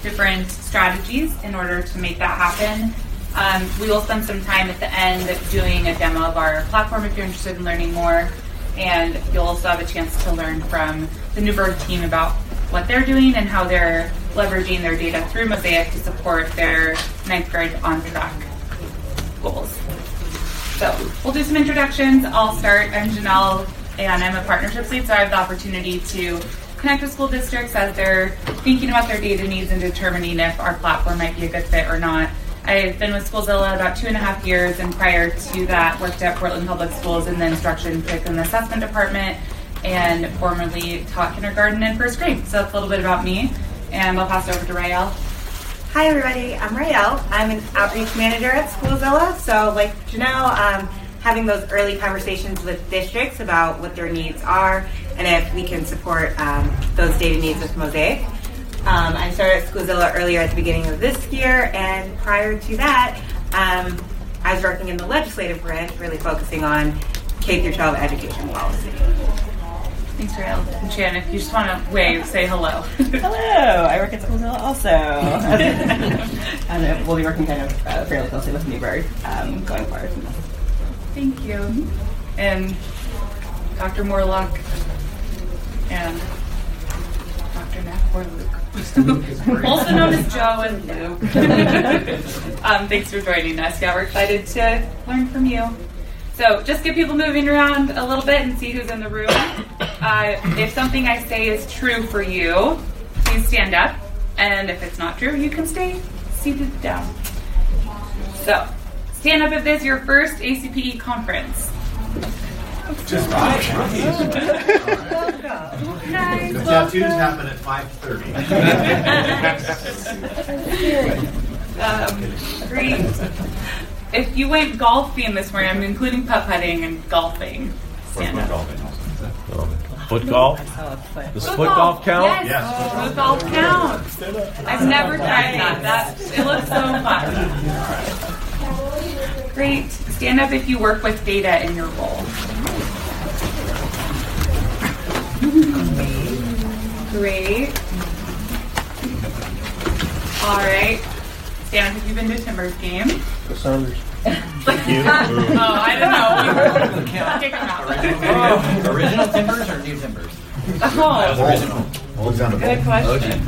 different strategies in order to make that happen. We will spend some time at the end doing a demo of our platform if you're interested in learning more, and you'll also have a chance to learn from the Newburgh team about what they're doing and how they're leveraging their data through Mosaic to support their 9th grade on-track goals. So we'll do some introductions. I'll start. I'm Janelle, and I'm a partnerships lead, so I have the opportunity to connect with school districts as they're thinking about their data needs and determining if our platform might be a good fit or not. I've been with Schoolzilla about 2.5 years, and prior to that worked at Portland Public Schools in the instruction, curriculum, and assessment department, and formerly taught kindergarten and first grade. So that's a little bit about me, and I'll pass it over to Rael. Hi everybody, I'm Rael. I'm an outreach manager at Schoolzilla. So like Janelle, having those early conversations with districts about what their needs are and if we can support those data needs with Mosaic. I started at Schoolzilla earlier at the beginning of this year, and prior to that, I was working in the legislative branch, really focusing on K-12 education policy. Thanks, Rael. And Shannon, if you just want to wave, say hello. Hello, I work at Schoolzilla also. And we'll be working kind of fairly closely with Newburgh going forward. Thank you. And Dr. Morlock and Dr. Knapp or Luke. Also known as Joe and Luke. Thanks for joining us. Yeah, we're excited to learn from you. So just get people moving around a little bit and see who's in the room. If something I say is true for you, please stand up. And if it's not true, you can stay seated down. So stand up if this is your first ACPE conference. Just right. Nice. The tattoos happen at 5:30. Great. If you went golfing this morning, I'm including putt-putting and golfing. Stand up. Foot golf? Does foot golf count? Yes. Foot golf counts. I've never tried that. It looks so fun. Great. Stand up if you work with data in your role. Great. All right. Stand up if you've been to a Timbers game. The Sounders. I don't know. Kick them out. Original Timbers or new Timbers? Oh, good question.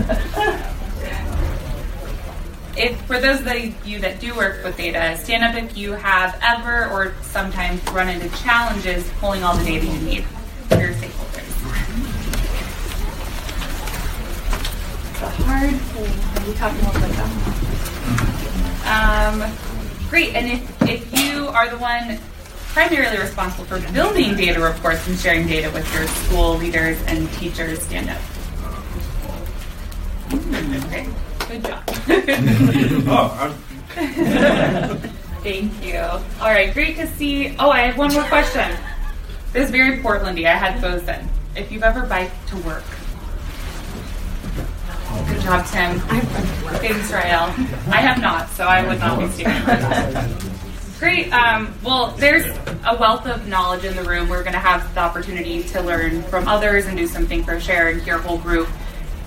If for those of you that do work with data, stand up if you have ever or sometimes run into challenges pulling all the data you need for your stakeholders. It's a hard thing. Are we talking about that? Great, and if you are the one primarily responsible for building data reports and sharing data with your school leaders and teachers, stand up. Okay, good job. Thank you. All right, great to see. Oh, I have one more question. This is very Portlandy. I had those in. If you've ever biked to work. Good job, Tim. Thanks, Rael. I have not, so I would not be steering. Great. Well, there's a wealth of knowledge in the room. We're going to have the opportunity to learn from others and do something for share and hear a whole group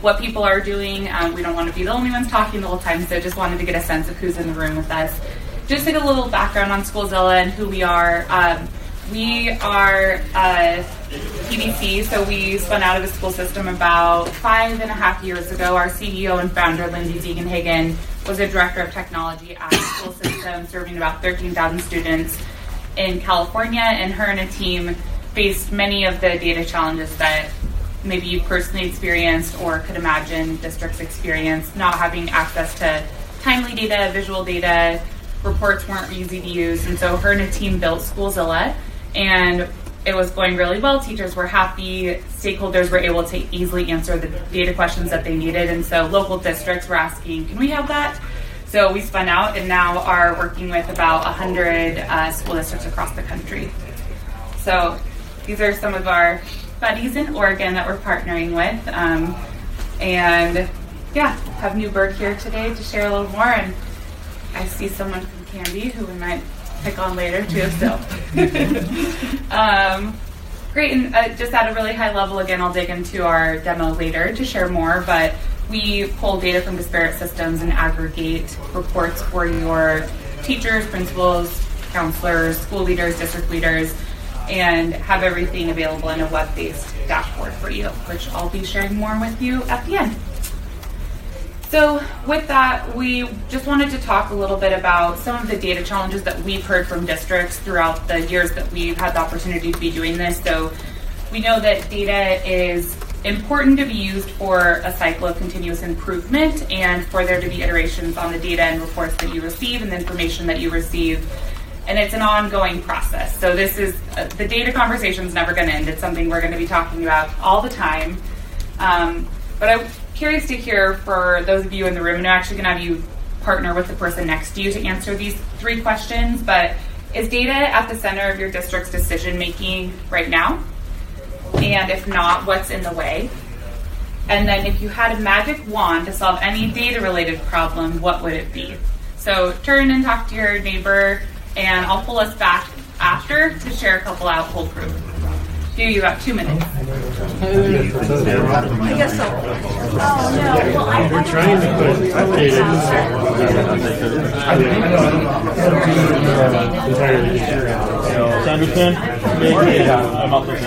what people are doing. We don't want to be the only ones talking the whole time, so just wanted to get a sense of who's in the room with us. Just like a little background on Schoolzilla and who we are. We are PBC, so we spun out of the school system about 5.5 years ago. Our CEO and founder, Lindsay Ziegenhagen, was a director of technology at the school system, serving about 13,000 students in California, and her and a team faced many of the data challenges that maybe you personally experienced or could imagine districts experience, not having access to timely data, visual data, reports weren't easy to use, and so her and a team built Schoolzilla, and it was going really well. Teachers were happy, stakeholders were able to easily answer the data questions that they needed, and so local districts were asking, can we have that? So we spun out and now are working with about 100 school districts across the country. So these are some of our buddies in Oregon that we're partnering with. And yeah, have Newburgh here today to share a little more. And I see someone from Candy who we might pick on later too. So great. And just at a really high level, again, I'll dig into our demo later to share more. But we pull data from disparate systems and aggregate reports for your teachers, principals, counselors, school leaders, district leaders, and have everything available in a web-based dashboard for you, which I'll be sharing more with you at the end. So with that, we just wanted to talk a little bit about some of the data challenges that we've heard from districts throughout the years that we've had the opportunity to be doing this. So we know that data is important to be used for a cycle of continuous improvement and for there to be iterations on the data and reports that you receive and the information that you receive. And it's an ongoing process. So this is, the data conversation is never going to end. It's something we're going to be talking about all the time. But I'm curious to hear for those of you in the room, and I'm actually going to have you partner with the person next to you to answer these 3 questions, but is data at the center of your district's decision making right now? And if not, what's in the way? And then if you had a magic wand to solve any data related problem, what would it be? So turn and talk to your neighbor, and I'll pull us back after to share a couple out cold proof. Give you about 2 minutes. I guess so. Oh, no. Well, We're trying to put updated entirely Sanderson? Yeah, I'm up with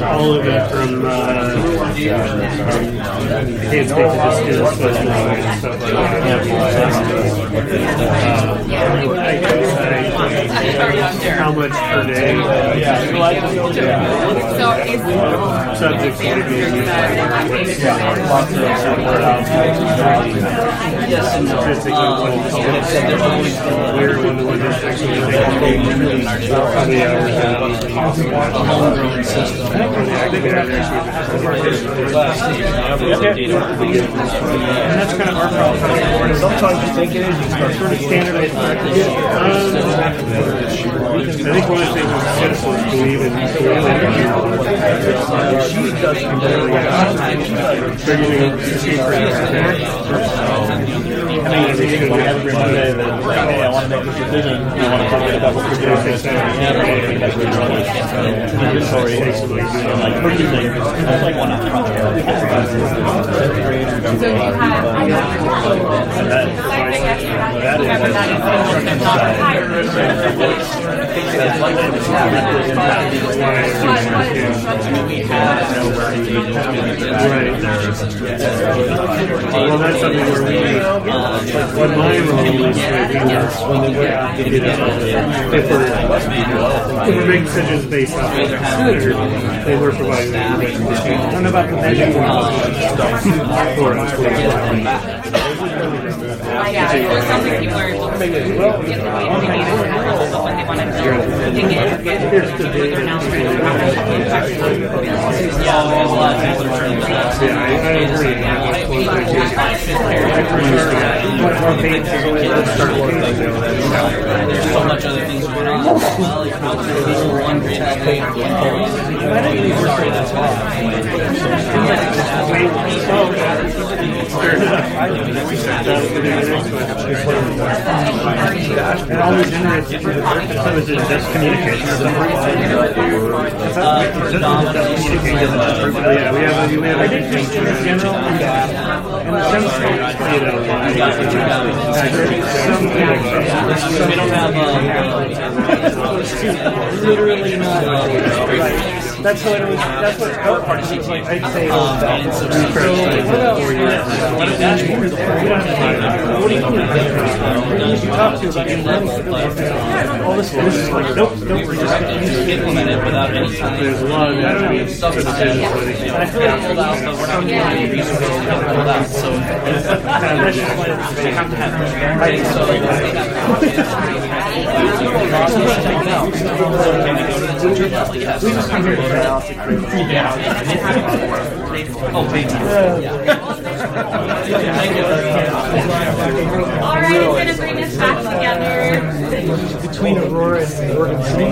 all of it from I can't speak to the skills and stuff like that. How much per day? Subjects to be used where when the districts how many hours and that's kind of our problem. Sometimes you think it is, you start Sort of standardized practice. I think one of the things that citizens believe in they're using a machine for I want to make this decision. I want to talk about what we're doing. Sorry, like purchasing. It's like one of the So you have well, that's something where we, what my role is, if we're making decisions based off what they're considered, then we're providing the information. I don't know about the measure for us. yeah, there's something people are looking to get the way they need it, but when they want to dig in, get their analysis. There's so much other things going on. One great sorry, that's why. It always generates just communication. Yeah, we have I think just in general, in the sense that, We don't have literally not. that's what our party seems like. I'd say you talk to about all this is like nope, we're just implement it without any time. there's a lot of stuff I feel like pulled out, but we're not getting any resources pulled out. So they have to have right. So they have we just come here to oh, thank you. All right, I'm going to bring us back together. between Aurora and Oregon City.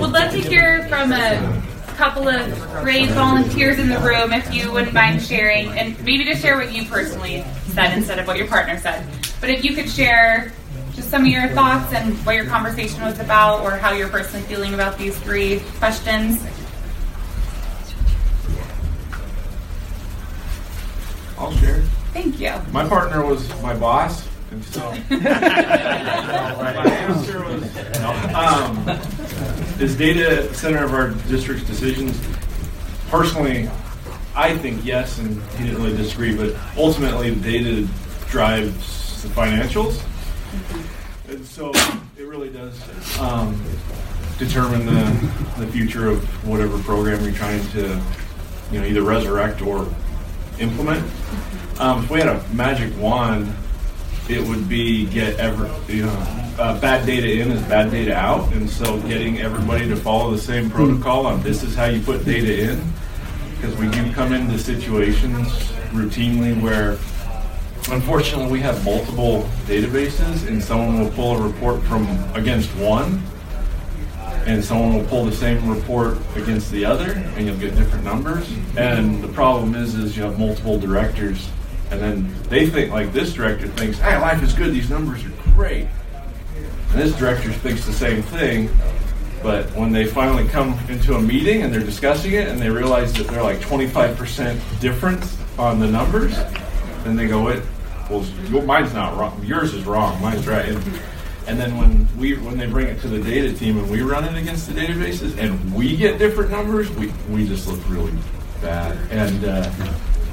We'd love to hear from a couple of great volunteers in the room, if you wouldn't mind sharing, and maybe to share what you personally said instead of what your partner said. But if you could share just some of your thoughts and what your conversation was about, or how you're personally feeling about these 3 questions. I'll share. Thank you. My partner was my boss, and so my answer was is data center of our district's decisions? Personally, I think yes, and he didn't really disagree, but ultimately the data drives the financials. And so it really does determine the future of whatever program you're trying to, either resurrect or implement. If we had a magic wand, it would be bad data in is bad data out, and so getting everybody to follow the same protocol on this is how you put data in, because we do come into situations routinely where unfortunately we have multiple databases and someone will pull a report from against one and someone will pull the same report against the other and you'll get different numbers. And the problem is you have multiple directors and then they think, like this director thinks, hey, life is good, these numbers are great. And this director thinks the same thing, but when they finally come into a meeting and they're discussing it and they realize that they're like 25% difference on the numbers, then they go, well, mine's not wrong, yours is wrong, mine's right. And then when they bring it to the data team and we run it against the databases and we get different numbers, we just look really bad. And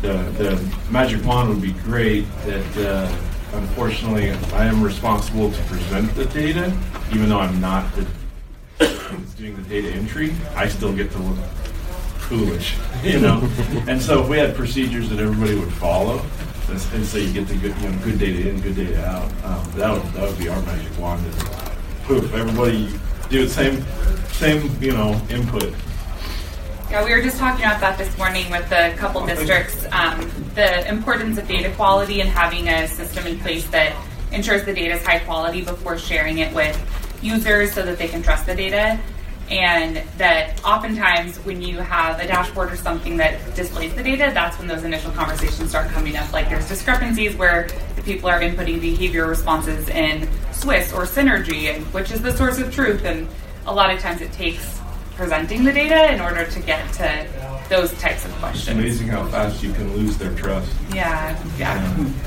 the magic wand would be great. That unfortunately I am responsible to present the data, even though I'm not doing the data entry. I still get to look foolish, And so if we had procedures that everybody would follow, and so you get the good data in, good data out. That would be our magic wand. And poof, everybody do the same input. Yeah, we were just talking about that this morning with a couple districts. The importance of data quality and having a system in place that ensures the data is high quality before sharing it with users so that they can trust the data. And that oftentimes when you have a dashboard or something that displays the data, that's when those initial conversations start coming up. Like there's discrepancies where the people are inputting behavior responses in Swiss or Synergy, and which is the source of truth. And a lot of times it takes presenting the data in order to get to those types of questions. It's amazing how fast you can lose their trust. Yeah.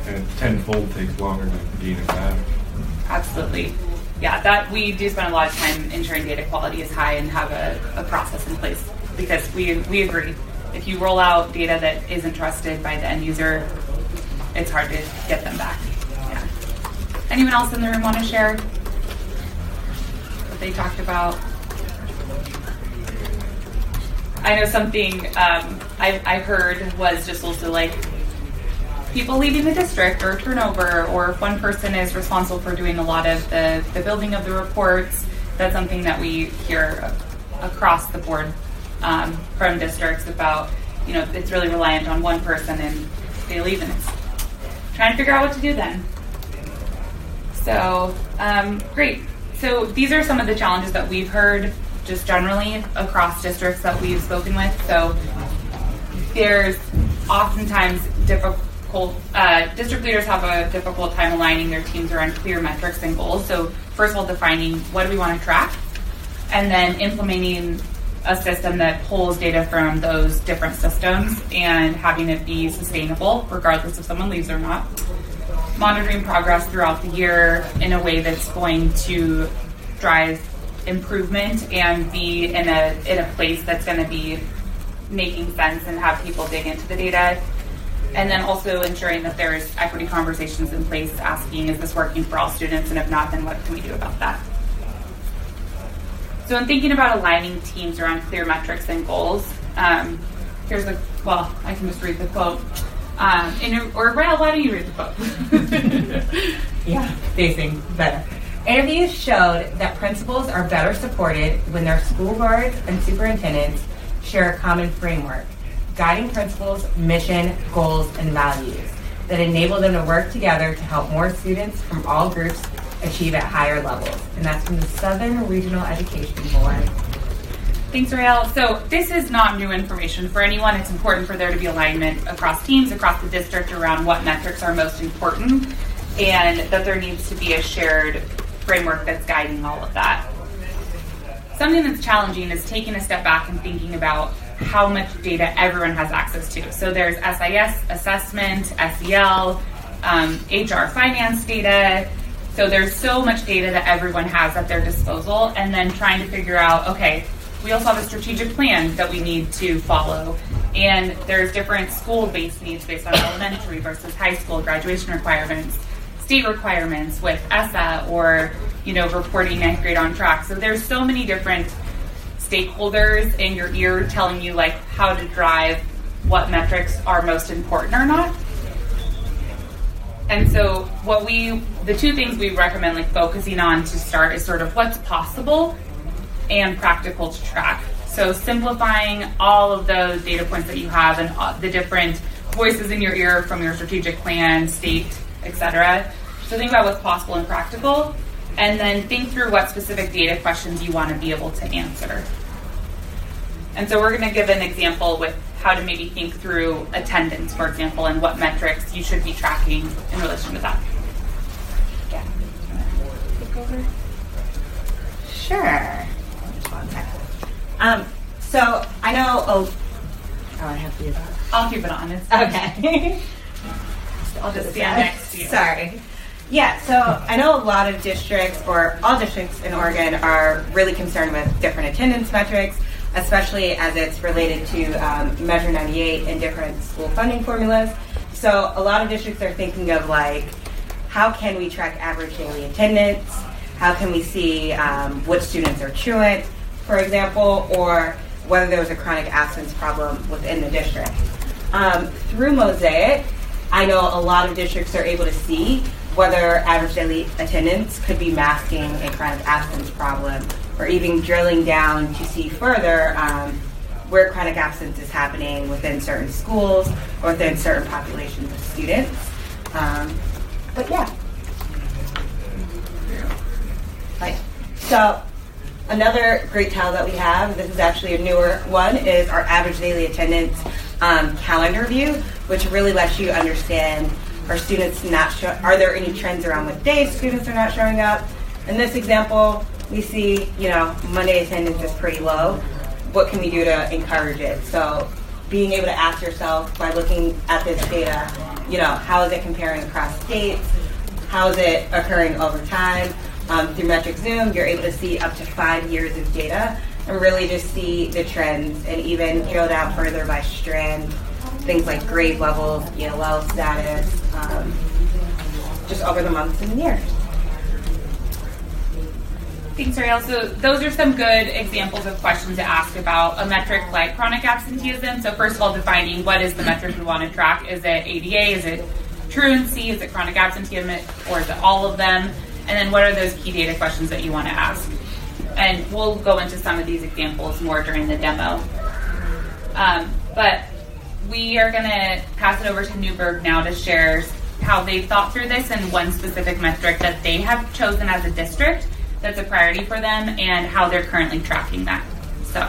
And tenfold takes longer to gain it back. Absolutely. Yeah, that we do spend a lot of time ensuring data quality is high and have a process in place, because we agree. If you roll out data that isn't trusted by the end user, it's hard to get them back. Yeah. Anyone else in the room want to share what they talked about? I know something I heard was just also like people leaving the district or turnover, or if one person is responsible for doing a lot of the building of the reports. That's something that we hear across the board from districts about, it's really reliant on one person and they leave and it's trying to figure out what to do then. So, great. So these are some of the challenges that we've heard just generally across districts that we've spoken with. So there's oftentimes district leaders have a difficult time aligning their teams around clear metrics and goals. So first of all, defining what do we want to track, and then implementing a system that pulls data from those different systems and having it be sustainable regardless if someone leaves or not. Monitoring progress throughout the year in a way that's going to drive improvement and be in a place that's going to be making sense and have people dig into the data. And then also ensuring that there's equity conversations in place, asking, is this working for all students? And if not, then what can we do about that? So in thinking about aligning teams around clear metrics and goals, I can just read the quote. Why don't you read the quote? Yeah, facing better. Interviews showed that principals are better supported when their school boards and superintendents share a common framework, guiding principals, mission, goals, and values that enable them to work together to help more students from all groups achieve at higher levels. And that's from the Southern Regional Education Board. Thanks, Rael. So this is not new information for anyone. It's important for there to be alignment across teams, across the district, around what metrics are most important. and that there needs to be a shared framework that's guiding all of that. Something that's challenging is taking a step back and thinking about how much data everyone has access to. So there's SIS assessment, SEL, HR finance data. So there's so much data that everyone has at their disposal, and then trying to figure out, okay, we also have a strategic plan that we need to follow. And there's different school-based needs based on elementary versus high school graduation requirements, state requirements with ESSA, or reporting 9th grade on track. So there's so many different stakeholders in your ear telling you like how to drive what metrics are most important or not. And so the two things we recommend like focusing on to start is sort of what's possible and practical to track. So simplifying all of those data points that you have and the different voices in your ear from your strategic plan, state, etc. So think about what's possible and practical, and then think through what specific data questions you want to be able to answer. And so we're going to give an example with how to maybe think through attendance, for example, and what metrics you should be tracking in relation to that. Yeah. Take over. Sure. Just 1 second. So I know. I have to do that. I'll keep it honest. Okay. I'll just stand next to you. Sorry. Yeah, so I know a lot of districts, or all districts in Oregon, are really concerned with different attendance metrics, especially as it's related to Measure 98 and different school funding formulas. So a lot of districts are thinking of like, how can we track average daily attendance? How can we see which students are truant, for example, or whether there was a chronic absence problem within the district. Through Mosaic, I know a lot of districts are able to see whether average daily attendance could be masking a chronic absence problem, or even drilling down to see further where chronic absence is happening within certain schools or within certain populations of students. But yeah. Right. So another great tool that we have, this is actually a newer one, is our average daily attendance calendar view, which really lets you understand, are students are there any trends around what days students are not showing up? In this example, we see, Monday attendance is pretty low. What can we do to encourage it? So being able to ask yourself by looking at this data, how is it comparing across states? How is it occurring over time? Through Metric Zoom, you're able to see up to 5 years of data and really just see the trends, and even drill down further by strand, things like grade levels, ELL status, just over the months and years. Thanks, Ariel. So those are some good examples of questions to ask about a metric like chronic absenteeism. So first of all, defining what is the metric we want to track. Is it ADA? Is it truancy? Is it chronic absenteeism? Or is it all of them? And then what are those key data questions that you want to ask? And we'll go into some of these examples more during the demo. But we are going to pass it over to Newberg now to share how they've thought through this and one specific metric that they have chosen as a district that's a priority for them and how they're currently tracking that. So,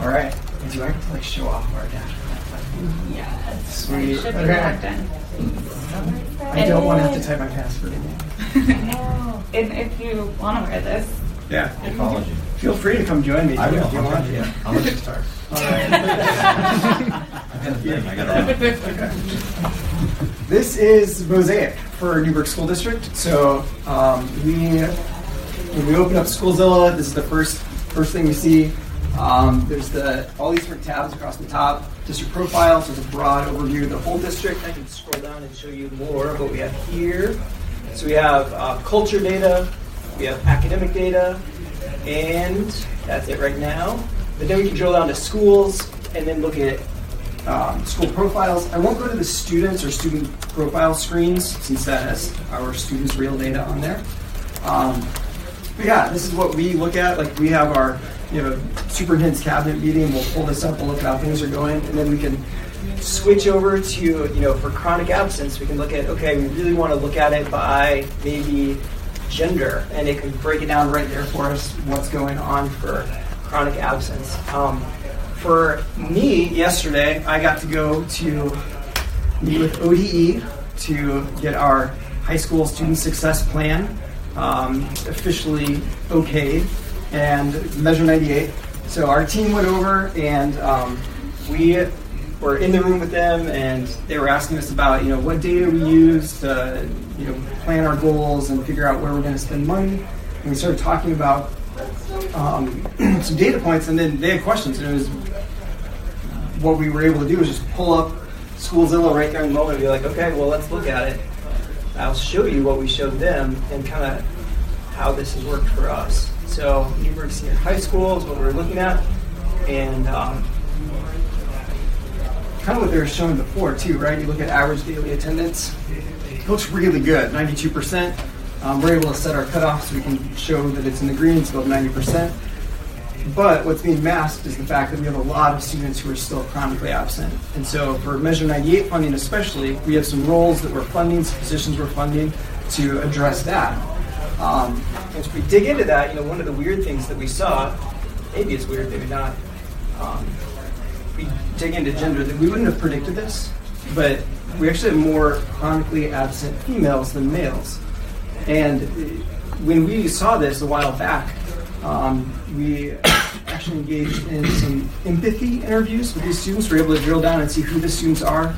all right. Do I get to show off our dashboard? Yeah, sweet. Should be logged in. I don't want to have to type my password again. And if you want to wear this, yeah, Ecology. Feel free to come join me. I will. If you want. Yeah, I'll let you start. All right. I got a thing. I got to run. This is Mosaic for Newberg School District. So when we open up Schoolzilla, this is the first thing we see. There's all these different tabs across the top. District profile, so it's a broad overview of the whole district. I can scroll down and show you more of what we have here. So we have culture data, we have academic data, and that's it right now. But then we can drill down to schools and then look at school profiles. I won't go to the students or student profile screens since that has our students' real data on there. But yeah, this is what we look at. Like we have our superintendent's cabinet meeting. We'll pull this up, we'll look at how things are going, and then we can switch over to, for chronic absence, we can look at, okay, we really want to look at it by maybe gender, and it can break it down right there for us what's going on for chronic absence. For me, yesterday, I got to go to meet with ODE to get our high school student success plan officially okayed and Measure 98. So our team went over and we were in the room with them, and they were asking us about what data we use to plan our goals and figure out where we're going to spend money. And we started talking about some data points, and then they had questions. And it was what we were able to do was just pull up Schoolzilla right there in the moment and be like, okay, well, let's look at it. I'll show you what we showed them and kind of how this has worked for us. So Newburgh Senior High School is what we're looking at, and kind of what they were showing before too, right? You look at average daily attendance, it looks really good, 92%. We're able to set our cutoff so we can show that it's in the green, it's above 90%. But what's being masked is the fact that we have a lot of students who are still chronically absent. And so for Measure 98 funding especially, we have some roles that we're funding, some positions we're funding to address that. And if we dig into that, one of the weird things that we saw, maybe it's weird, maybe not, we dig into gender, that we wouldn't have predicted this, but we actually have more chronically absent females than males. And when we saw this a while back, we actually engaged in some empathy interviews with these students. We were able to drill down and see who the students are.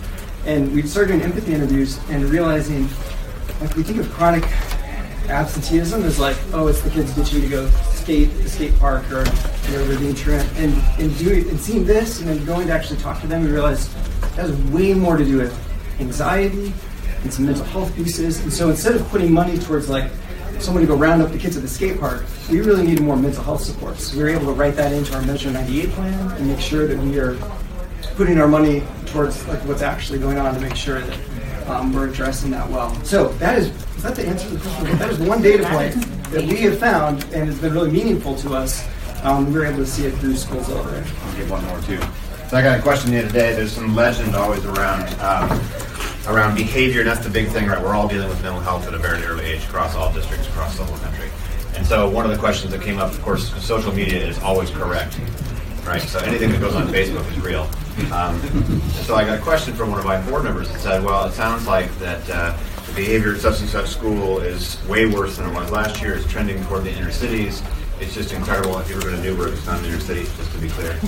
And we started doing empathy interviews and realizing, like, we think of chronic absenteeism as like, oh, it's the kids ditching to go skate at the skate park or they're being truant. And seeing this and then going to actually talk to them, we realized that has way more to do with anxiety and some mental health pieces. And so instead of putting money towards like someone to go round up the kids at the skate park, we really needed more mental health supports. So we were able to write that into our Measure 98 plan and make sure that we are putting our money towards like what's actually going on to make sure that we're addressing that well. So that is that the answer to the question? That is one data point that we have found and has been really meaningful to us. We were able to see it through Schoolzilla. I'll give one more too. So I got a question the other day. There's some legend always around behavior, and that's the big thing, right? We're all dealing with mental health at a very early age across all districts, across the whole country. And so one of the questions that came up, of course, social media is always correct, right? So anything that goes on Facebook is real. So I got a question from one of my board members that said, well, it sounds like that the behavior at such and such school is way worse than it was last year. It's trending toward the inner cities. It's just incredible. If you ever been to Newburgh, it's not an inner city, just to be clear.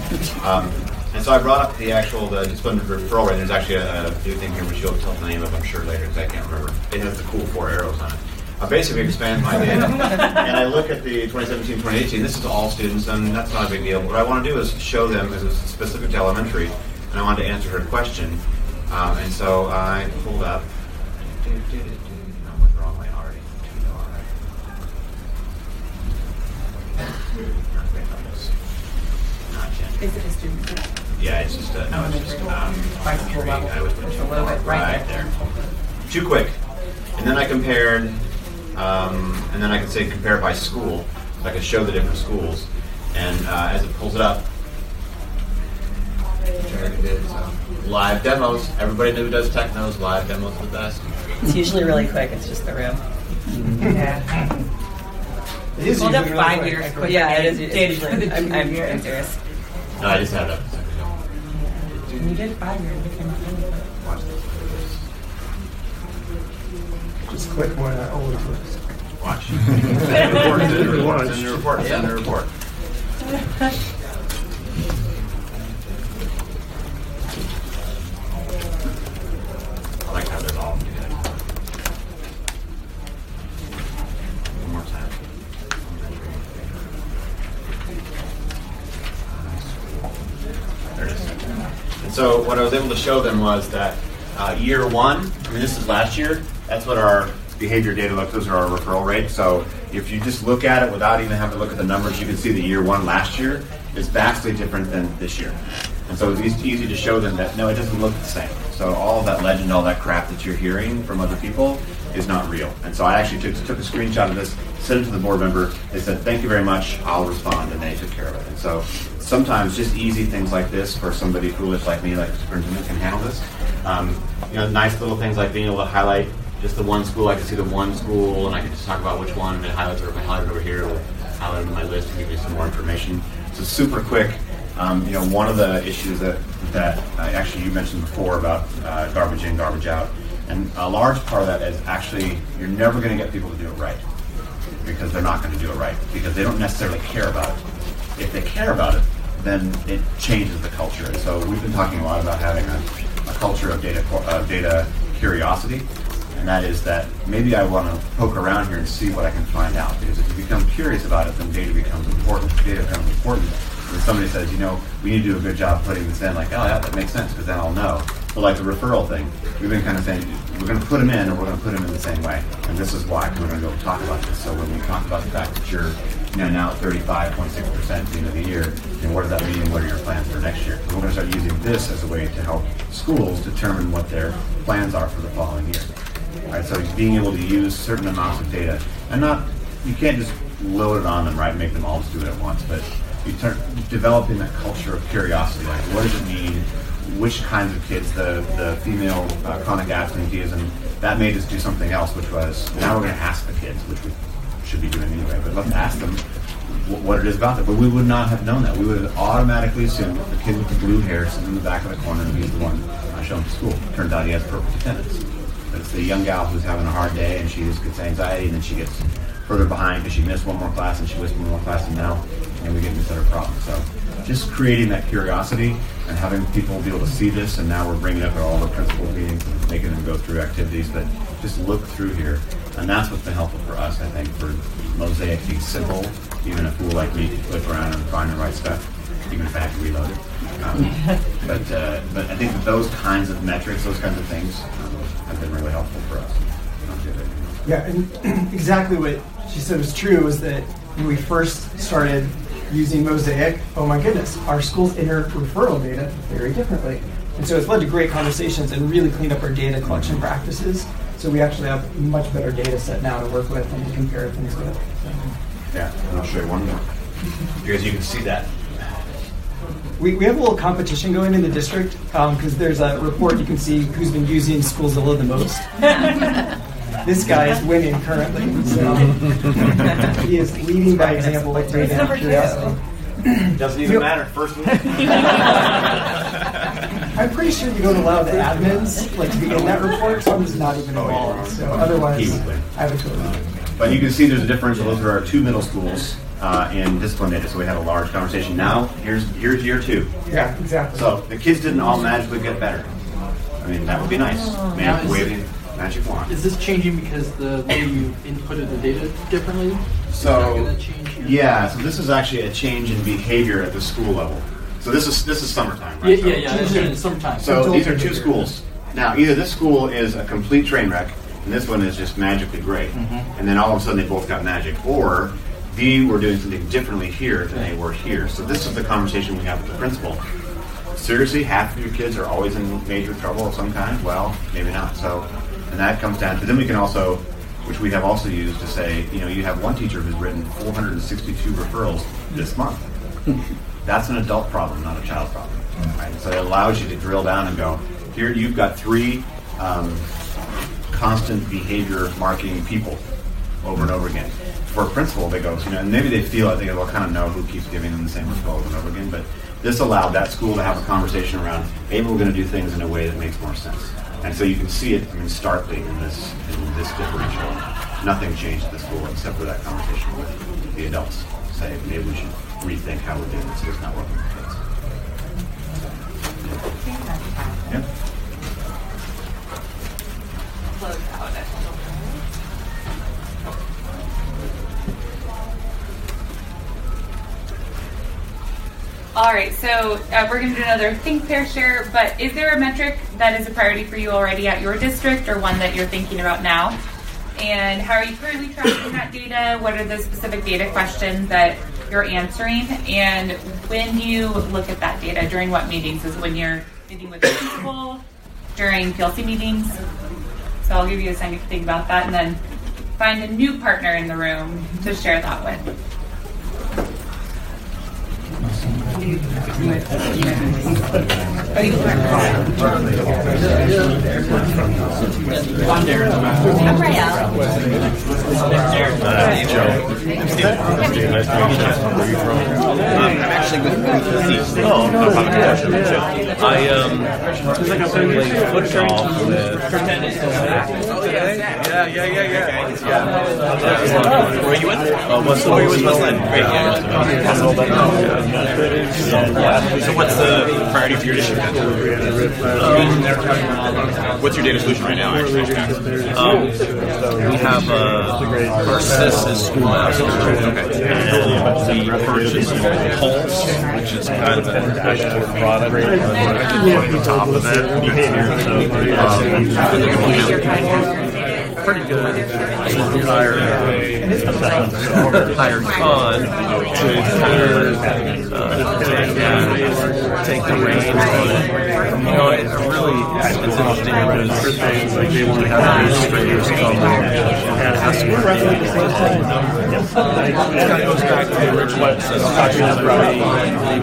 And so I brought up the disciplinary referral rate. There's actually a new thing here, which you'll tell the name of, I'm sure, later, because I can't remember. It has the cool 4 arrows on it. I basically expand my data, and I look at the 2017-2018. This is all students, and that's not a big deal. What I want to do is show them, as it's specific to elementary, and I wanted to answer her question. And so I pulled up. I went the wrong way already. Is it a student? Yeah, it's just no, it's just by school level. I was Just a little bit right there. Too quick. And then I compared, and then I could say compare by school. So I could show the different schools, and as it pulls it up, live demos. Everybody who does tech knows live demos are the best. It's usually really quick. It's just the room. Yeah. It is Hold up usually 5 really years. quick. Yeah, it is. It's usually. I'm serious. No, I just had that. You did 5 years. Watch this. Just click one that always works. Watch. Send the report. Send the report. Send the report. I like how they're all together. One more time. There it is. And so what I was able to show them was that year one, I mean this is last year, that's what our behavior data look, those are our referral rates. So if you just look at it without even having to look at the numbers, you can see the year one last year is vastly different than this year. And so it's easy to show them that, no, it doesn't look the same. So all that legend, all that crap that you're hearing from other people is not real. And so I actually took a screenshot of this, sent it to the board member. They said, thank you very much, I'll respond, and they took care of it. And so sometimes just easy things like this for somebody foolish like me, like the superintendent, can handle this. Nice little things like being able to highlight just the one school. I can see the one school, and I can just talk about which one, and it highlights, or if I highlight it over here, it'll highlight it on my list and give me some more information. So super quick. One of the issues that actually you mentioned before about garbage in, garbage out. And a large part of that is actually, you're never going to get people to do it right, because they're not going to do it right, because they don't necessarily care about it. If they care about it, then it changes the culture. And so we've been talking a lot about having a culture of data curiosity, and that is that maybe I want to poke around here and see what I can find out, because if you become curious about it, then data becomes important. When somebody says, we need to do a good job putting this in, like, oh yeah, that makes sense, because then I'll know. But like the referral thing, we've been kind of saying, we're going to put them in, and we're going to put them in the same way. And this is why we're going to go talk about this. So when we talk about the fact that you're now at 35.6% at the end of the year, and what does that mean? What are your plans for next year? We're going to start using this as a way to help schools determine what their plans are for the following year. All right, so being able to use certain amounts of data, and you can't just load it on them, right? Make them all just do it at once, but developing that culture of curiosity, like what does it mean, which kinds of kids, the female chronic absenteeism, that made us do something else, which was, now we're going to ask the kids, which we should be doing anyway, but let's ask them what it is about them. But we would not have known that. We would have automatically assumed that the kid with the blue hair sitting in the back of the corner and he's the one shown to school. Turns out he has perfect attendance. But it's the young gal who's having a hard day and she just gets anxiety, and then she gets further behind because she missed one more class and she missed one more class, and now we get into other problems. So just creating that curiosity and having people be able to see this, and now we're bringing it up at all the principal meetings and making them go through activities, but just look through here. And that's what's been helpful for us, I think, for Mosaic to be simple. Even a fool like me can click around and find the right stuff, even if I have to reload it. But I think that those kinds of metrics, those kinds of things have been really helpful for us. Yeah, and exactly what she said was true was that when we first started using Mosaic, oh my goodness, our schools enter referral data very differently. And so it's led to great conversations and really cleaned up our data collection practices. So we actually have a much better data set now to work with and to compare things with. Yeah, and I'll show you one more, because you can see that. We have a little competition going in the district, because there's a report you can see who's been using Schoolzilla the most. This guy is winning currently. So he is leading by example with data and curiosity. Doesn't even matter. First one. I'm pretty sure you don't allow the admins to be in that report, so I'm just not even involved. So otherwise, I have a clue. But you can see there's a differential. Those are our two middle schools in discipline data, so we had a large conversation. Now, here's year two. Yeah, exactly. So the kids didn't all magically get better. I mean, that would be nice. Maybe waving magic wand. Is this changing because the way you inputted the data differently? So this is actually a change in behavior at the school level. So this is summertime, right? Yeah. It's summertime. So these are two schools. Now, either this school is a complete train wreck, and this one is just magically great, and then all of a sudden they both got magic, or we were doing something differently here than they were here. So this is the conversation we have with the principal. Seriously, half of your kids are always in major trouble of some kind? Well, maybe not. So, and that comes down to, then we can also, which we have also used to say, you have one teacher who's written 462 referrals this month. That's an adult problem, not a child problem. Right? So it allows you to drill down and go, here you've got 3 constant behavior marking people over and over again. For a principal, they go, and maybe they feel it, they go, kind of know who keeps giving them the same referral over and over again, but this allowed that school to have a conversation around, maybe we're going to do things in a way that makes more sense. And so you can see it, starkly in this differential. Nothing changed at the school except for that conversation with the adults. Say, maybe we should rethink how we're doing this. It's not working with kids. Yeah. All right, so we're going to do another think, pair, share, but is there a metric that is a priority for you already at your district, or one that you're thinking about now? And how are you currently tracking that data? What are the specific data questions that you're answering? And when you look at that data, during what meetings? Is it when you're meeting with the principal, during PLC meetings? So I'll give you a second to think about that, and then find a new partner in the room to share that with. I'm Rael. Joe. Steve. Nice to meet you. Where are you from? something with disease. Oh, no problem. I played football with. Where are you with? What's Westland? Great. So what's the priority for your district? What's your data solution right now? Actually, We have our SIS is Schoolmaster. okay. And we purchased Pulse, which is kind of an dashboard product. On top of that, pretty good. We hired Con to take the reins on it. You know, it's really it's interesting because we have administrators come and ask for it kind of goes back to Rich Webb says talking about they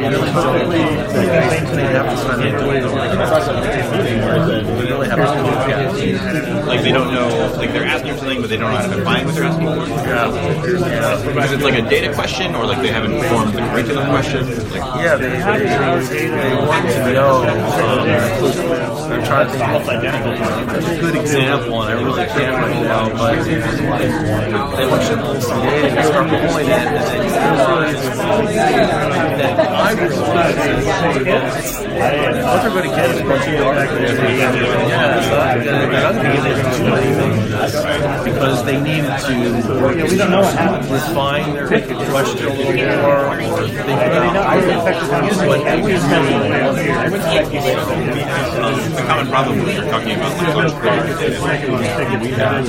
really have to spend it doing the really have to Like they don't know, like they're asking for something, but they don't know how to define what they're asking for. Because it's like a data question, or like they haven't formed the curriculum question. Like, they want to know. They're trying to think of a good example, and I really can't right now. But they want you to pull some data and start pulling it, and then you realize that I really what they're going to get is a bunch of back there. They're not going to get anything because they need to refine their question a little more, or think about what they can the common problem when you're talking about like large programs.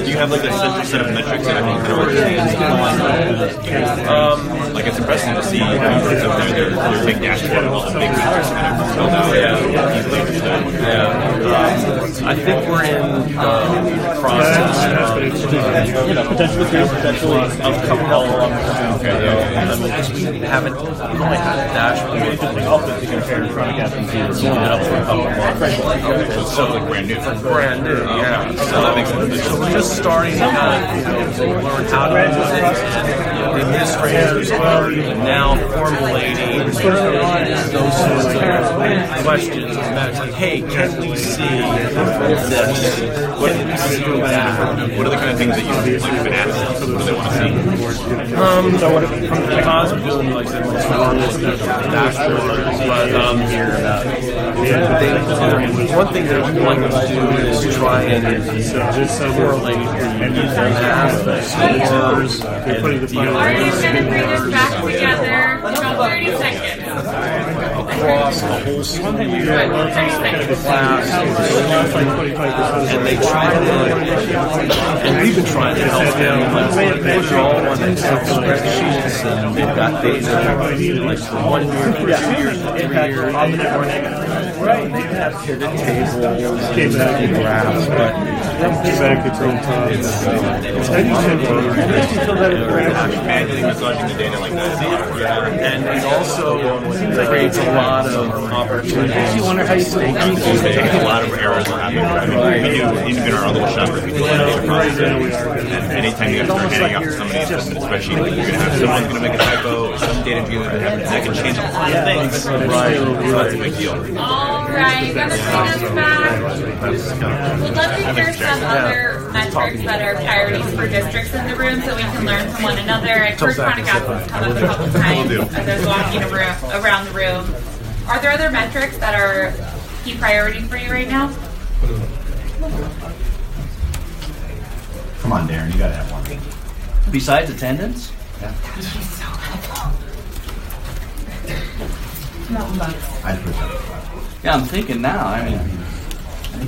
Do you have like a central set of metrics that everyone can understand? Like it's impressive to see numbers up there. They're big dashboard of all the big metrics kind of spelled out. Easily understood. I think we're in the process potentially of coming along. Okay, I mean, we haven't really had a dashboard to compare in front of Attendees. It's only been up for a couple of months. So like brand new. Brand new, yeah. So that makes sense. So we're just starting to kind of learn how to use it. And the administrators are now formulating those sorts of questions. It's like, hey, can we see this? Can we see that? What are the kind of things that you've been asking? What do they want to see? Because we're doing like the dashboard, but one thing that I would like to do is try and correlate the aspects of scores and deal Are you going to bring us back together? About 30 seconds. across the whole school year, the class, and they try to, and we've been trying to help them. They're all on Excel spreadsheets, and they've got data like for 1 year, for 2 years, for 3 years. They have pivot tables, graphs, but manually massaging the data like that. And it also creates a lot of opportunities. You wonder how you a lot of errors will happen. We do, even in our little shop, we do data processing. And anytime you guys start handing out to somebody in a spreadsheet, you're going to have someone's going to make a typo, some data viewing that can change a lot of things. Right. So that's a big deal. All right, gonna bring us back. We'd love to hear some other metrics that are priorities for districts in the room so we can learn from one another. I've heard chronic absence come up a couple times as I was walking around the room. Are there other metrics that are key priority for you right now? Come on, Darren, you gotta have one. Besides attendance? Yeah. I'd put that. Yeah, I'm thinking now. I mean,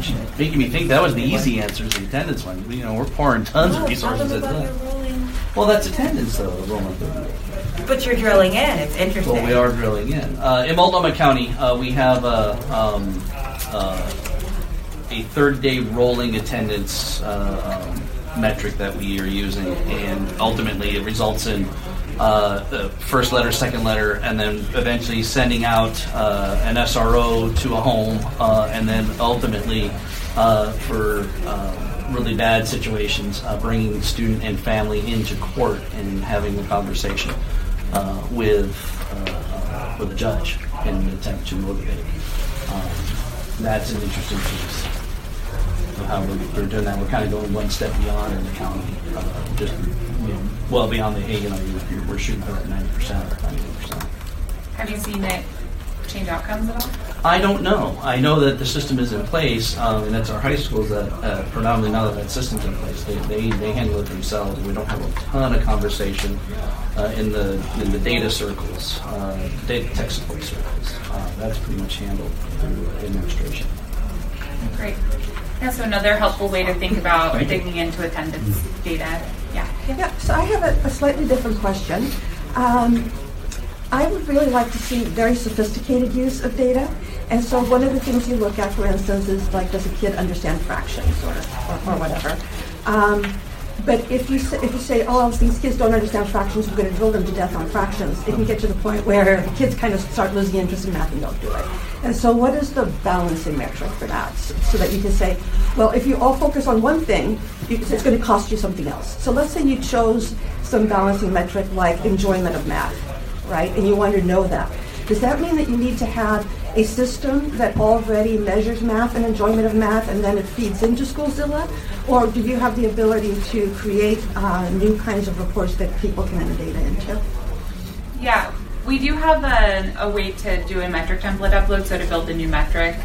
you're making me think that was the easy answer, the attendance one. You know, we're pouring tons of resources at that. Well, that's attendance, though. But you're drilling in. It's interesting. Well, we are drilling in. In Multnomah County, we have a third-day rolling attendance metric that we are using, and ultimately it results in the first letter, second letter, and then eventually sending out an SRO to a home, and then ultimately for really bad situations, bringing student and family into court and having a conversation with for the judge in an attempt to motivate. That's an interesting piece of how we're doing that. We're kind of going one step beyond in the county, just well beyond the, hey, we're shooting for that 90% or 90%. Have you seen it change outcomes at all? I don't know. I know that the system is in place, and that's our high schools that predominantly now that system's in place, they handle it themselves. We don't have a ton of conversation in the data circles, data tech support circles. That's pretty much handled through administration. Great. Yeah, so another helpful way to think about digging into attendance data. Yeah, so I have a slightly different question. I would really like to see very sophisticated use of data. And so one of the things you look at, for instance, is like, does a kid understand fractions or whatever? But if you say, oh, these kids don't understand fractions, we're going to drill them to death on fractions, it can get to the point where the kids kind of start losing interest in math and don't do it. And so what is the balancing metric for that? So that you can say, well, if you all focus on one thing, it's going to cost you something else. So let's say you chose some balancing metric like enjoyment of math, right? And you want to know that. Does that mean that you need to have a system that already measures math and enjoyment of math and then it feeds into Schoolzilla? Or do you have the ability to create new kinds of reports that people can enter data into? Yeah, we do have a way to do a metric template upload, so to build a new metric.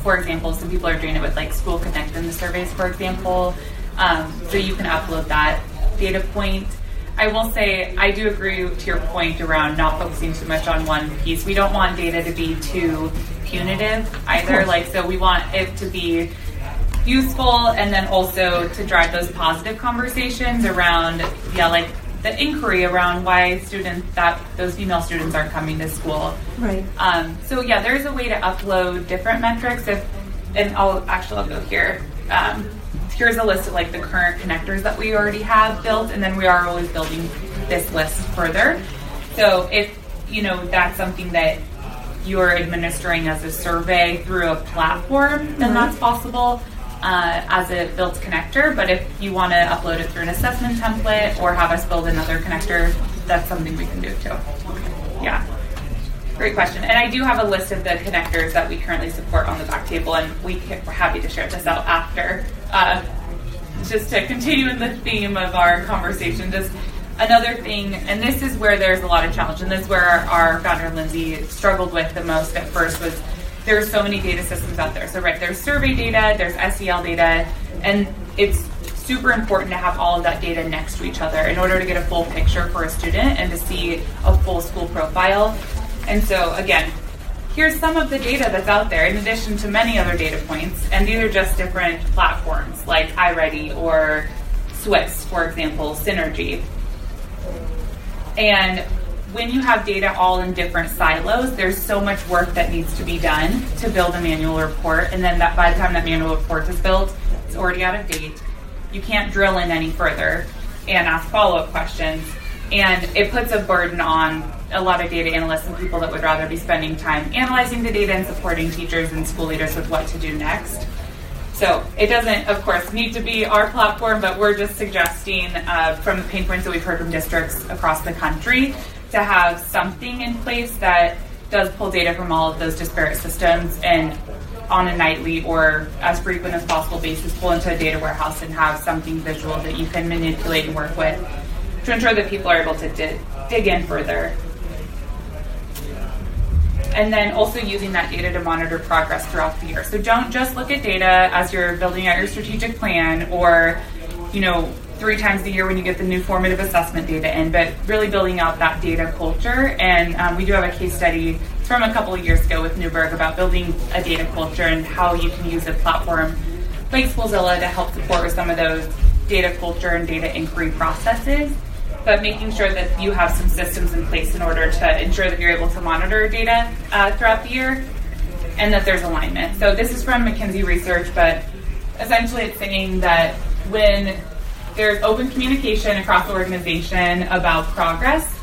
For example, some people are doing it with like School Connect in the surveys, for example. So you can upload that data point. I will say, I do agree to your point around not focusing too much on one piece. We don't want data to be too punitive either. So we want it to be useful and then also to drive those positive conversations around, the inquiry around why those female students aren't coming to school. Right. There's a way to upload different metrics. I'll go here. Here's a list of the current connectors that we already have built, and then we are always building this list further. So if that's something that you're administering as a survey through a platform, then that's possible as a built connector. But if you want to upload it through an assessment template or have us build another connector, that's something we can do too. Yeah. Great question. And I do have a list of the connectors that we currently support on the back table, and we're happy to share this out after. Just to continue in the theme of our conversation, just another thing, and this is where there's a lot of challenge, and this is where our founder, Lindsay, struggled with the most at first, was there's so many data systems out there. So there's survey data, there's SEL data, and it's super important to have all of that data next to each other in order to get a full picture for a student and to see a full school profile. And so, again, here's some of the data that's out there in addition to many other data points, and these are just different platforms like iReady or Swiss, for example, Synergy. And when you have data all in different silos, there's so much work that needs to be done to build a manual report, and then by the time that manual report is built, it's already out of date. You can't drill in any further and ask follow-up questions, and it puts a burden on a lot of data analysts and people that would rather be spending time analyzing the data and supporting teachers and school leaders with what to do next. So it doesn't, of course, need to be our platform, but we're just suggesting from the pain points that we've heard from districts across the country to have something in place that does pull data from all of those disparate systems and on a nightly or as frequent as possible basis pull into a data warehouse and have something visual that you can manipulate and work with to ensure that people are able to dig in further. And then also using that data to monitor progress throughout the year. So don't just look at data as you're building out your strategic plan or, 3 times a year when you get the new formative assessment data in, but really building out that data culture. And we do have a case study from a couple of years ago with Newberg about building a data culture and how you can use a platform like Schoolzilla to help support with some of those data culture and data inquiry processes, but making sure that you have some systems in place in order to ensure that you're able to monitor data throughout the year and that there's alignment. So this is from McKinsey research, but essentially it's saying that when there's open communication across the organization about progress,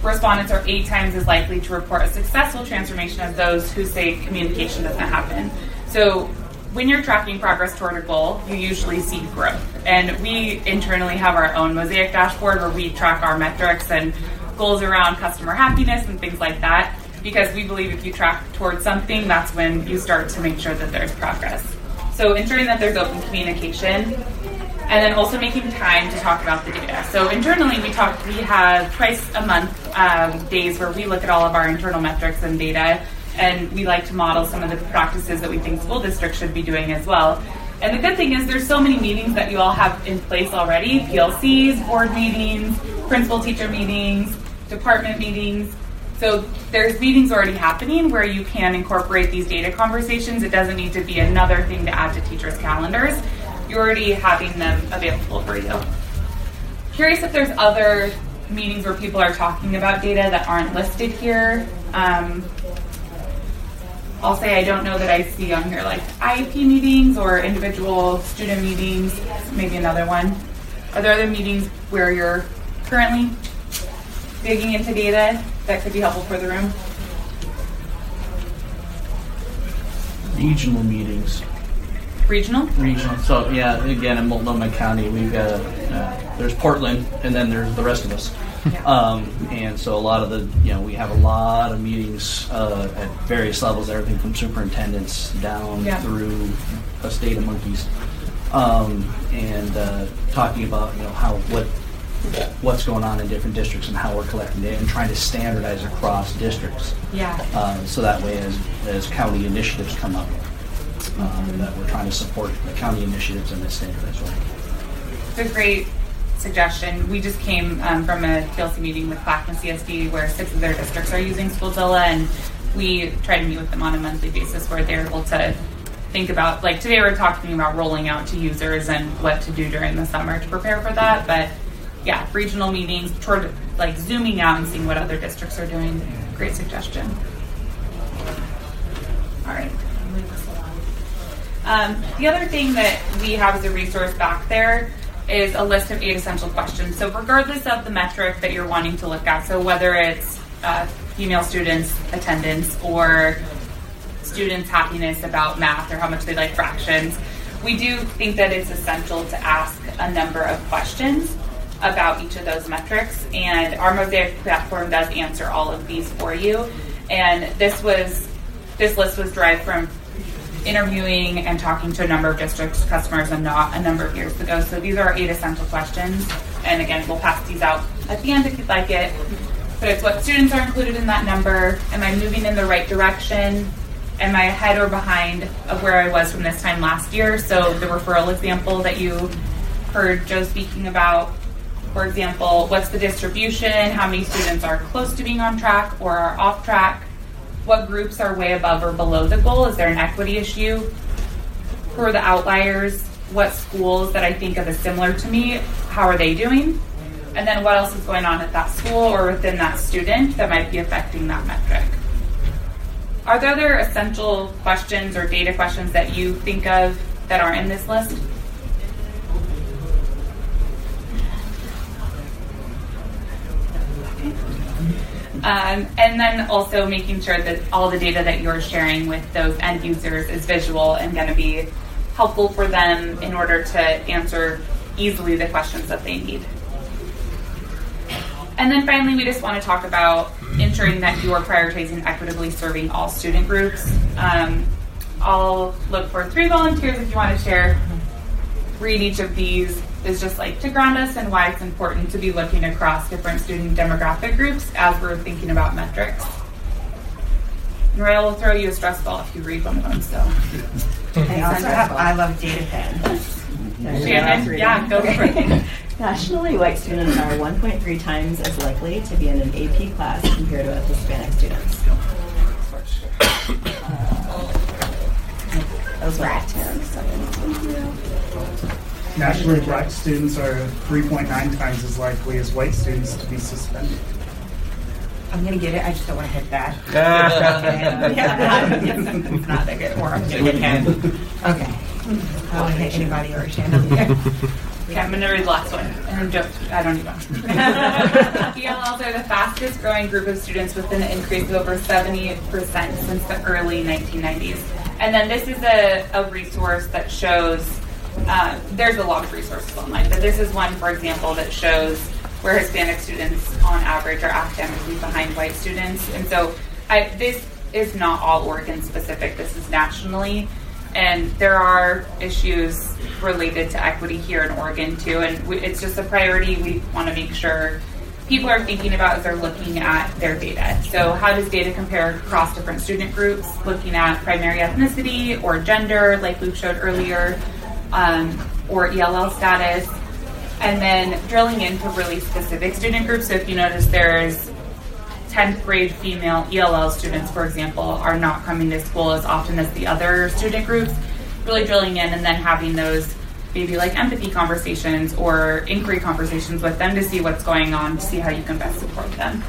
respondents are 8 times as likely to report a successful transformation as those who say communication doesn't happen. So when you're tracking progress toward a goal, you usually see growth. And we internally have our own Mosaic dashboard where we track our metrics and goals around customer happiness and things like that, because we believe if you track towards something, that's when you start to make sure that there's progress. So ensuring that there's open communication, and then also making time to talk about the data. So internally, we have twice a month days where we look at all of our internal metrics and data, and we like to model some of the practices that we think school districts should be doing as well. And the good thing is there's so many meetings that you all have in place already, PLCs, board meetings, principal-teacher meetings, department meetings. So there's meetings already happening where you can incorporate these data conversations. It doesn't need to be another thing to add to teachers' calendars. You're already having them available for you. Curious if there's other meetings where people are talking about data that aren't listed here. I'll say I don't know that I see on here like IEP meetings or individual student meetings, maybe another one. Are there other meetings where you're currently digging into data that could be helpful for the room? Regional meetings. Regional? Regional. So yeah, again, in Multnomah County, we've got there's Portland, and then there's the rest of us. Yeah. And so a lot of we have a lot of meetings at various levels, everything from superintendents down through a state of monkeys, and talking about what's going on in different districts and how we're collecting data and trying to standardize across districts. Yeah. So that way, as county initiatives come up, that we're trying to support the county initiatives in this standardized way. It's a great suggestion. We just came from a PLC meeting with Clackamas CSD where 6 of their districts are using Schoolzilla, and we try to meet with them on a monthly basis where they're able to think about, like today we're talking about rolling out to users and what to do during the summer to prepare for that. But yeah, regional meetings, toward like zooming out and seeing what other districts are doing. Great suggestion. All right. The other thing that we have as a resource back there is a list of 8 essential questions. So regardless of the metric that you're wanting to look at, so whether it's female students' attendance or students' happiness about math or how much they like fractions, we do think that it's essential to ask a number of questions about each of those metrics. And our Mosaic platform does answer all of these for you. And this list was derived from interviewing and talking to a number of districts, customers, and not a number of years ago. So these are 8 essential questions. And again, we'll pass these out at the end if you'd like it. But it's what students are included in that number. Am I moving in the right direction? Am I ahead or behind of where I was from this time last year? So the referral example that you heard Joe speaking about, for example, what's the distribution? How many students are close to being on track or are off track? What groups are way above or below the goal? Is there an equity issue? Who are the outliers? What schools that I think of as similar to me, how are they doing? And then what else is going on at that school or within that student that might be affecting that metric? Are there other essential questions or data questions that you think of that aren't in this list? And then also making sure that all the data that you're sharing with those end users is visual and going to be helpful for them in order to answer easily the questions that they need. And then finally, we just want to talk about ensuring that you are prioritizing equitably serving all student groups. I'll look for 3 volunteers if you want to share. Read each of these is just like to ground us and why it's important to be looking across different student demographic groups as we're thinking about metrics. And Ray will throw you a stress ball if you read one of them. So I also have I Love Data Pen. Shannon, yeah, go for it. Nationally, white students are 1.3 times as likely to be in an AP class compared to Hispanic students. Those were at 10. Nationally, black students are 3.9 times as likely as white students to be suspended. I'm going to get it. I just don't want to hit that. It's not that good. Or I'm going to hit him. Okay. I don't want to hit anybody or Shannon. Okay, I'm going to read the last one. And I don't even. ELLs are the fastest growing group of students with an increase of over 70% since the early 1990s. And then this is a resource that shows, there's a lot of resources online, but this is one, for example, that shows where Hispanic students on average are academically behind white students. And so this is not all Oregon specific, this is nationally. And there are issues related to equity here in Oregon too. And it's just a priority we want to make sure people are thinking about as they're looking at their data. So how does data compare across different student groups, looking at primary ethnicity or gender, like Luke showed earlier, or ELL status, and then drilling into really specific student groups. So if you notice there's 10th grade female ELL students, for example, are not coming to school as often as the other student groups, really drilling in and then having those maybe like empathy conversations or inquiry conversations with them to see what's going on, to see how you can best support them.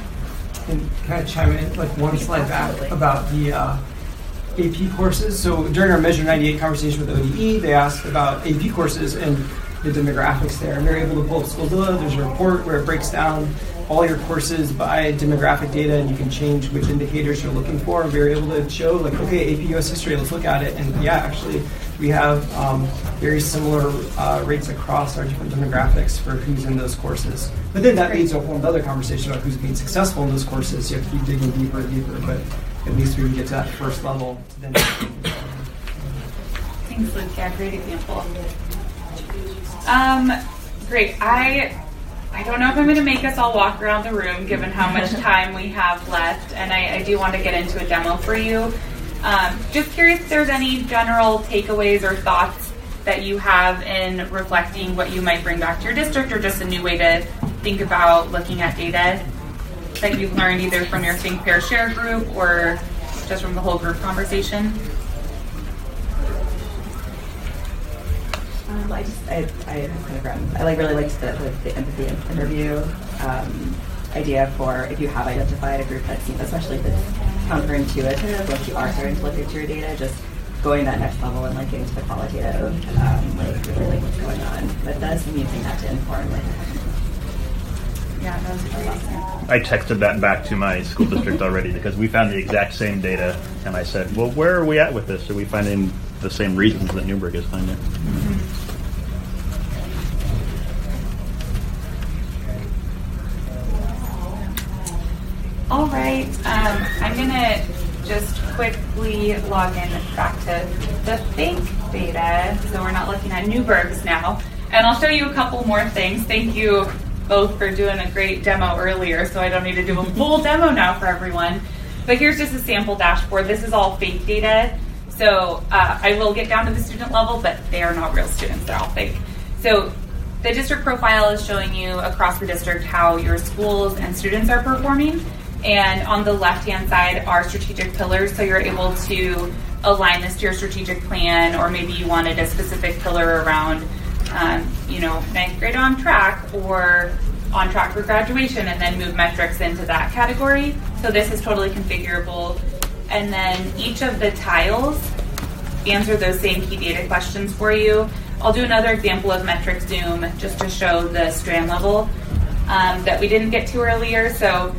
And can I chime in like one slide back about the AP courses? So during our Measure 98 conversation with ODE, they asked about AP courses and the demographics there. And they're able to pull up Schoolzilla. There's a report where it breaks down all your courses by demographic data, and you can change which indicators you're looking for. And we're able to show, like, okay, AP US history, let's look at it. And yeah, actually, we have very similar rates across our different demographics for who's in those courses. But then that leads to a whole other conversation about who's being successful in those courses. You have to keep digging deeper and deeper, but at least we can get to that first level. Then Thanks, Luke. Yeah, great example. Great. I don't know if I'm going to make us all walk around the room given how much time we have left, and I do want to get into a demo for you. Just curious if there's any general takeaways or thoughts that you have in reflecting what you might bring back to your district, or just a new way to think about looking at data that you've learned either from your Think, Pair, Share group or just from the whole group conversation. I really liked the empathy interview idea for if you have identified a group that seems, especially if it's counterintuitive, once you are starting to look into your data, just going that next level and getting to the qualitative, really what's going on with this and using that to inform Yeah, that was great. I texted that back to my school district already because we found the exact same data, and I said, well, where are we at with this? Are we finding the same reasons that Newburgh is finding? Mm-hmm. All right, I'm gonna just quickly log in back to the Think data, so we're not looking at Newburgh's now, and I'll show you a couple more things. Thank you both for doing a great demo earlier, so I don't need to do a full demo now for everyone. But here's just a sample dashboard. This is all fake data, so I will get down to the student level, but they are not real students, they're all fake. So the district profile is showing you across the district how your schools and students are performing. And on the left-hand side are strategic pillars, so you're able to align this to your strategic plan, or maybe you wanted a specific pillar around, 9th grade on track, or on track for graduation, and then move metrics into that category. So this is totally configurable. And then each of the tiles answer those same key data questions for you. I'll do another example of metric zoom just to show the strand level that we didn't get to earlier. So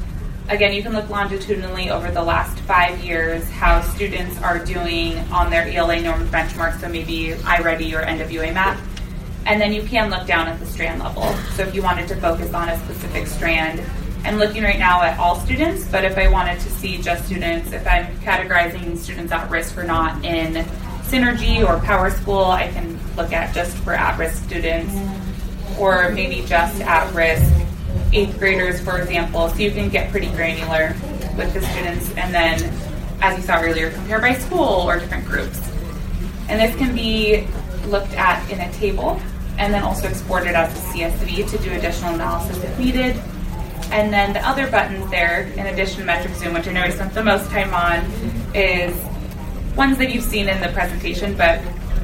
again, you can look longitudinally over the last 5 years how students are doing on their ELA normed benchmarks, so maybe iReady or NWA map. And then you can look down at the strand level. So if you wanted to focus on a specific strand, I'm looking right now at all students, but if I wanted to see just students, if I'm categorizing students at risk or not in Synergy or Power School, I can look at just for at-risk students, or maybe just at-risk 8th graders, for example. So you can get pretty granular with the students, and then, as you saw earlier, compare by school or different groups. And this can be looked at in a table, and then also exported as a CSV to do additional analysis if needed. And then the other buttons there, in addition to metric zoom, which I know I spent the most time on, is ones that you've seen in the presentation, but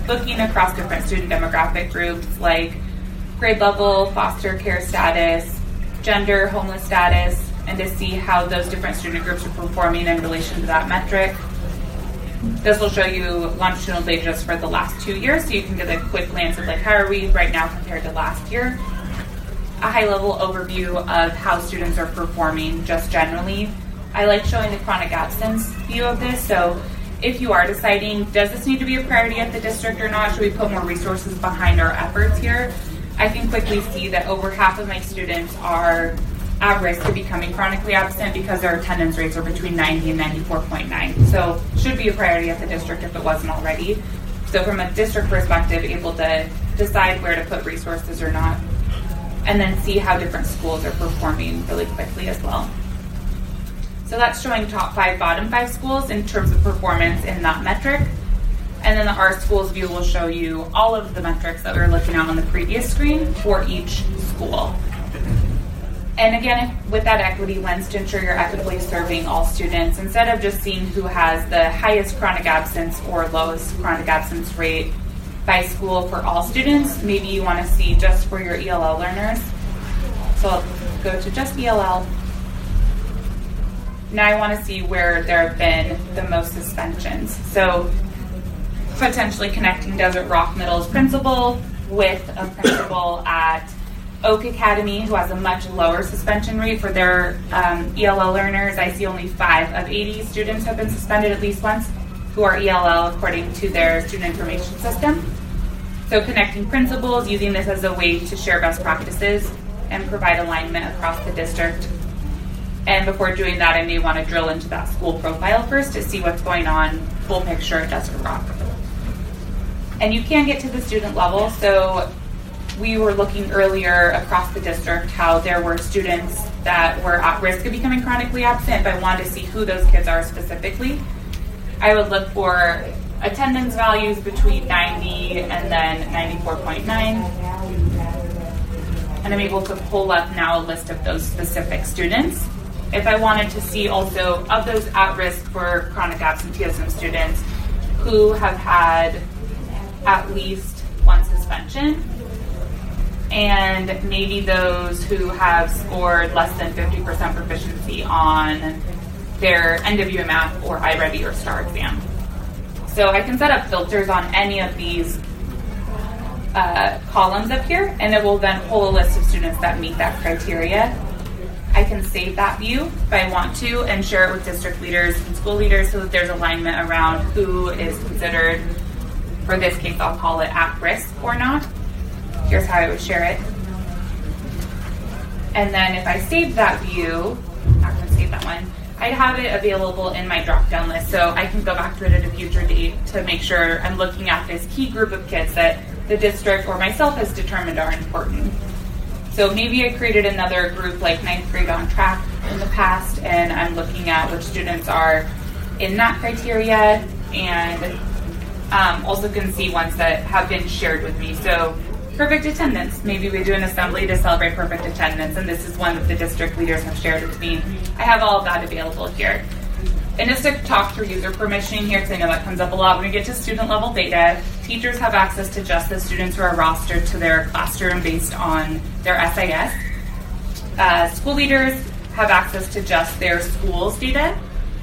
looking across different student demographic groups like grade level, foster care status, gender, homeless status, and to see how those different student groups are performing in relation to that metric. This will show you longitudinal data just for the last 2 years, so you can get a quick glance of how are we right now compared to last year. A high-level overview of how students are performing just generally. I like showing the chronic absence view of this, so if you are deciding, does this need to be a priority at the district or not? Should we put more resources behind our efforts here? I can quickly see that over half of my students are at risk of becoming chronically absent because their attendance rates are between 90 and 94.9. So should be a priority at the district if it wasn't already. So from a district perspective, able to decide where to put resources or not, and then see how different schools are performing really quickly as well. So that's showing top 5, bottom 5 schools in terms of performance in that metric. And then the R schools view will show you all of the metrics that we were looking at on the previous screen for each school. And again, with that equity lens to ensure you're equitably serving all students, instead of just seeing who has the highest chronic absence or lowest chronic absence rate by school for all students, maybe you want to see just for your ELL learners. So I'll go to just ELL. Now I want to see where there have been the most suspensions. So potentially connecting Desert Rock Middle's principal with a principal at Oak Academy, who has a much lower suspension rate for their ELL learners. I see only 5 of 80 students have been suspended at least once who are ELL according to their student information system. So connecting principals, using this as a way to share best practices and provide alignment across the district. And before doing that, I may want to drill into that school profile first to see what's going on, full picture at Desert Rock. And you can get to the student level. So we were looking earlier across the district how there were students that were at risk of becoming chronically absent. If I wanted to see who those kids are specifically, I would look for attendance values between 90 and then 94.9. And I'm able to pull up now a list of those specific students. If I wanted to see also of those at risk for chronic absenteeism students who have had at least one suspension, and maybe those who have scored less than 50% proficiency on their NWA Math or iReady or STAR exam. So I can set up filters on any of these columns up here, and it will then pull a list of students that meet that criteria. I can save that view if I want to and share it with district leaders and school leaders so that there's alignment around who is considered, for this case I'll call it at risk or not. Here's how I would share it. And then if I save that view, I'm going to save that one, I'd have it available in my drop-down list so I can go back to it at a future date to make sure I'm looking at this key group of kids that the district or myself has determined are important. So maybe I created another group like 9th grade on track in the past, and I'm looking at which students are in that criteria, and also can see ones that have been shared with me. So perfect attendance, maybe we do an assembly to celebrate perfect attendance, and this is one that the district leaders have shared with me. I have all of that available here. And just to talk through user permission here, because I know that comes up a lot when we get to student level data, teachers have access to just the students who are rostered to their classroom based on their SIS. School leaders have access to just their school's data,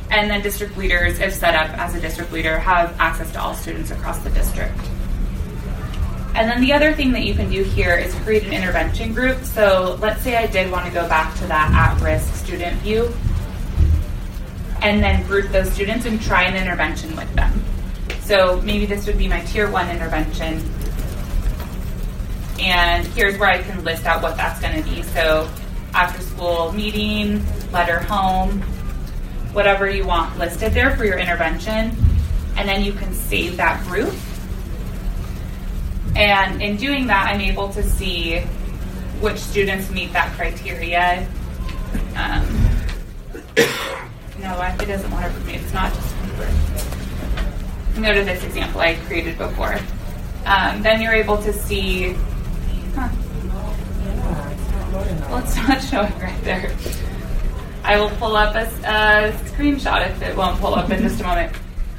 and then district leaders, if set up as a district leader, have access to all students across the district. And then the other thing that you can do here is create an intervention group. So let's say I did want to go back to that at-risk student view and then group those students and try an intervention with them. So maybe this would be my tier 1 intervention. And here's where I can list out what that's going to be. So after school meeting, letter home, whatever you want listed there for your intervention. And then you can save that group. And in doing that, I'm able to see which students meet that criteria. No, it doesn't want to remove. It's not just go to this example I created before. Then you're able to see. Well, it's not showing right there. I will pull up a screenshot if it won't pull up in just a moment.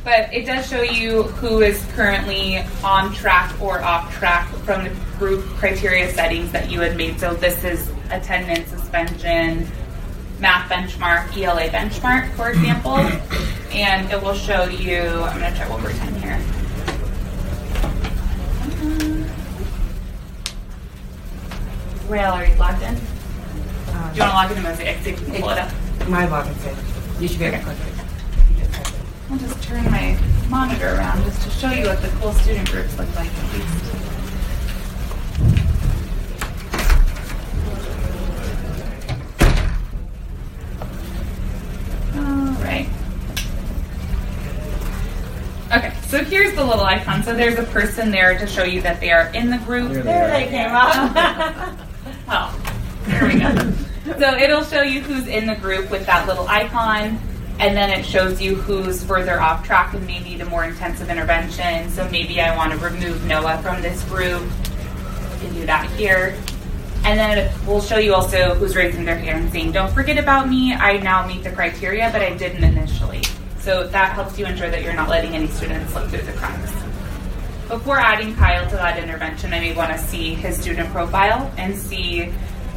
But it does show you who is currently on track or off track from the group criteria settings that you had made. So this is attendance, suspension, math benchmark, ELA benchmark, for example. And it will show you, I'm going to try one more time here. Rail, are you logged in? Do you want to log into Mosaic so you can pull it up? My login's in. You should be able to click it. I'll just turn my monitor around just to show you what the cool student groups look like at least. So here's the little icon. So there's a person there to show you that they are in the group. There they came up. Well, there we go. So it'll show you who's in the group with that little icon, and then it shows you who's further off track and may need a more intensive intervention. So maybe I want to remove Noah from this group. I can do that here. And then it will show you also who's raising their hand saying, don't forget about me, I now meet the criteria, but I didn't initially. So that helps you ensure that you're not letting any students slip through the cracks. Before adding Kyle to that intervention, I may want to see his student profile and see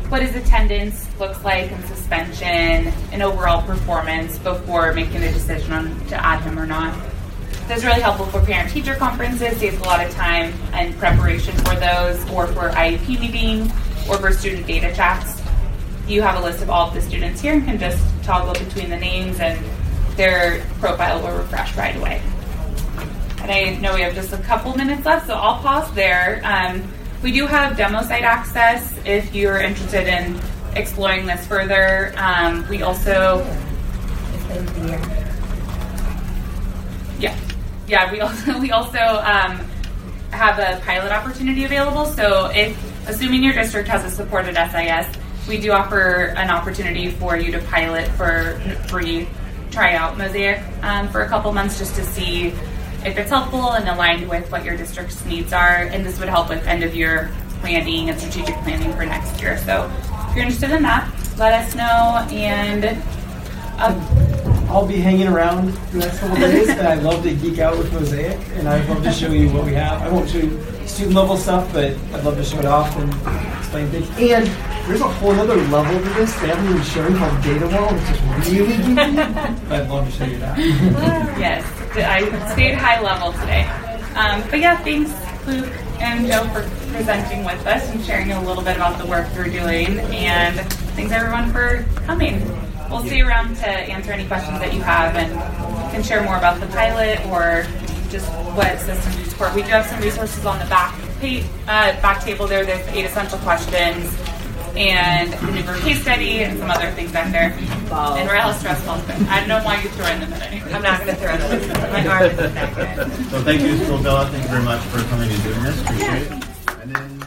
what his attendance looks like and suspension and overall performance before making a decision on to add him or not. That's really helpful for parent-teacher conferences, saves a lot of time and preparation for those, or for IEP meetings, or for student data chats. You have a list of all of the students here and can just toggle between the names and their profile will refresh right away. And I know we have just a couple minutes left, so I'll pause there. We do have demo site access if you're interested in exploring this further. We also, we also have a pilot opportunity available. So assuming your district has a supported SIS, we do offer an opportunity for you to pilot for free, try out Mosaic for a couple months just to see if it's helpful and aligned with what your district's needs are. And this would help with end of year planning and strategic planning for next year. So if you're interested in that, let us know. And I'll be hanging around the next couple of days, and I'd love to geek out with Mosaic, and I'd love to show you what we have. I won't show you student level stuff, but I'd love to show it off and explain things. And there's a whole other level to this. They haven't even shown how data wall, which is really geeky. I'd love to show you that. Yes, I stayed high level today. But yeah, thanks Luke and Joe for presenting with us and sharing a little bit about the work we're doing. And thanks everyone for coming. We'll stay around to answer any questions that you have and can share more about the pilot or just what systems you support. We do have some resources on the back table there. There's 8 essential questions and the Newberg case study and some other things back there. And Rael has stress balls, but I don't know why you're throwing them at me. I'm not going to throw them. My arm is infected. So thank you, Schoolzilla. Thank you very much for coming and doing this. Appreciate it. And then